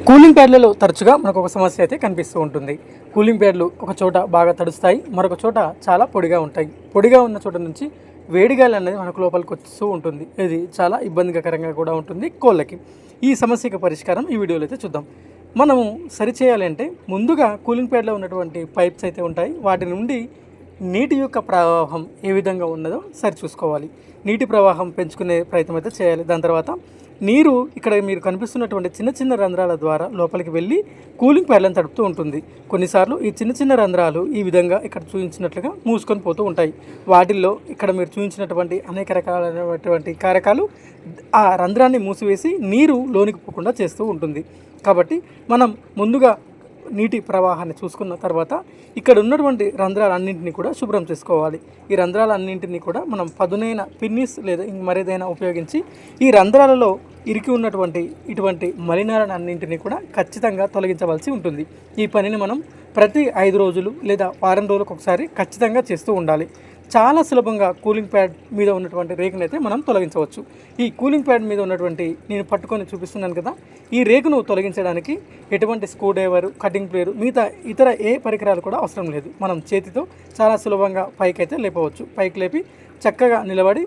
Cooling ప్యాడ్లలో తరచుగా మనకు ఒక సమస్య అయితే కనిపిస్తూ ఉంటుంది. కూలింగ్ ప్యాడ్లు ఒక చోట బాగా తడుస్తాయి, మరొక చోట చాలా పొడిగా ఉంటాయి. పొడిగా ఉన్న చోట నుంచి వేడిగాలి అనేది మనకు లోపలికి వస్తూ ఉంటుంది. ఇది చాలా ఇబ్బందికరంగా కూడా ఉంటుంది కోళ్ళకి. ఈ సమస్యకు పరిష్కారం ఈ వీడియోలో అయితే చూద్దాం. మనము సరిచేయాలంటే ముందుగా కూలింగ్ ప్యాడ్లో ఉన్నటువంటి పైప్స్ అయితే ఉంటాయి, వాటి నుండి నీటి యొక్క ప్రవాహం ఏ విధంగా ఉన్నదో సరి చూసుకోవాలి. నీటి ప్రవాహం పెంచుకునే ప్రయత్నం అయితే చేయాలి. దాని తర్వాత నీరు ఇక్కడ మీరు కనిపిస్తున్నటువంటి చిన్న చిన్న రంధ్రాల ద్వారా లోపలికి వెళ్ళి కూలింగ్ ప్యాడ్లను తడుపుతూ ఉంటుంది. కొన్నిసార్లు ఈ చిన్న చిన్న రంధ్రాలు ఈ విధంగా ఇక్కడ చూపించినట్లుగా మూసుకొని పోతూ ఉంటాయి. వాటిల్లో ఇక్కడ మీరు చూపించినటువంటి అనేక రకాలైనటువంటి కారకాలు ఆ రంధ్రాన్ని మూసివేసి నీరు లోనికి పోకుండా చేస్తూ ఉంటుంది. కాబట్టి మనం ముందుగా నీటి ప్రవాహాన్ని చూసుకున్న తర్వాత ఇక్కడ ఉన్నటువంటి రంధ్రాలన్నింటినీ కూడా శుభ్రం చేసుకోవాలి. ఈ రంధ్రాలన్నింటినీ కూడా మనం పదునైన పిన్నిస్ లేదా మరేదైనా ఉపయోగించి ఈ రంధ్రాలలో ఇరికి ఉన్నటువంటి ఇటువంటి మలినాలన్నింటినీ కూడా ఖచ్చితంగా తొలగించవలసి ఉంటుంది. ఈ పనిని మనం ప్రతి 5 రోజులు లేదా వారం రోజులకు ఒకసారి ఖచ్చితంగా చేస్తూ ఉండాలి. చాలా సులభంగా కూలింగ్ ప్యాడ్ మీద ఉన్నటువంటి రేకును అయితే మనం తొలగించవచ్చు. ఈ కూలింగ్ ప్యాడ్ మీద ఉన్నటువంటి నేను పట్టుకొని చూపిస్తున్నాను కదా, ఈ రేకును తొలగించడానికి ఎటువంటి స్క్రూ డ్రైవర్, కటింగ్ ప్లేయర్, మిగతా ఇతర ఏ పరికరాలు కూడా అవసరం లేదు. మనం చేతితో చాలా సులభంగా పైకి అయితే లేపవచ్చు. పైకి లేపి చక్కగా నిలబడి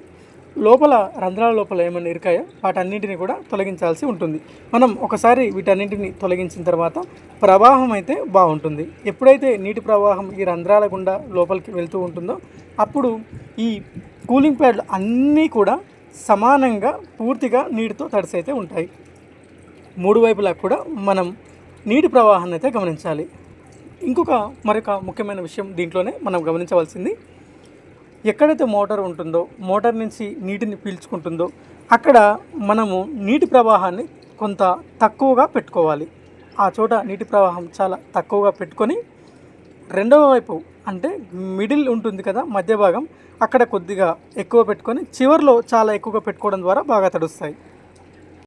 లోపల రంధ్రాల లోపల ఏమైనా ఇరికాయో వాటన్నింటినీ కూడా తొలగించాల్సి ఉంటుంది. మనం ఒకసారి వీటన్నింటిని తొలగించిన తర్వాత ప్రవాహం అయితే బాగుంటుంది. ఎప్పుడైతే నీటి ప్రవాహం ఈ రంధ్రాల గుండా లోపలికి వెళ్తూ ఉంటుందో అప్పుడు ఈ కూలింగ్ ప్యాడ్లు అన్నీ కూడా సమానంగా పూర్తిగా నీటితో తడిసి అయితే ఉంటాయి. 3 వైపులా కూడా మనం నీటి ప్రవాహాన్ని అయితే గమనించాలి. మరొక ముఖ్యమైన విషయం దీంట్లోనే మనం గమనించవలసింది, ఎక్కడైతే మోటార్ ఉంటుందో, మోటార్ నుంచి నీటిని పీల్చుకుంటుందో అక్కడ మనము నీటి ప్రవాహాన్ని కొంత తక్కువగా పెట్టుకోవాలి. ఆ చోట నీటి ప్రవాహం చాలా తక్కువగా పెట్టుకొని రెండవ వైపు అంటే మిడిల్ ఉంటుంది కదా, మధ్య భాగం, అక్కడ కొద్దిగా ఎక్కువ పెట్టుకొని చివర్లో చాలా ఎక్కువగా పెట్టుకోవడం ద్వారా బాగా తడుస్తాయి.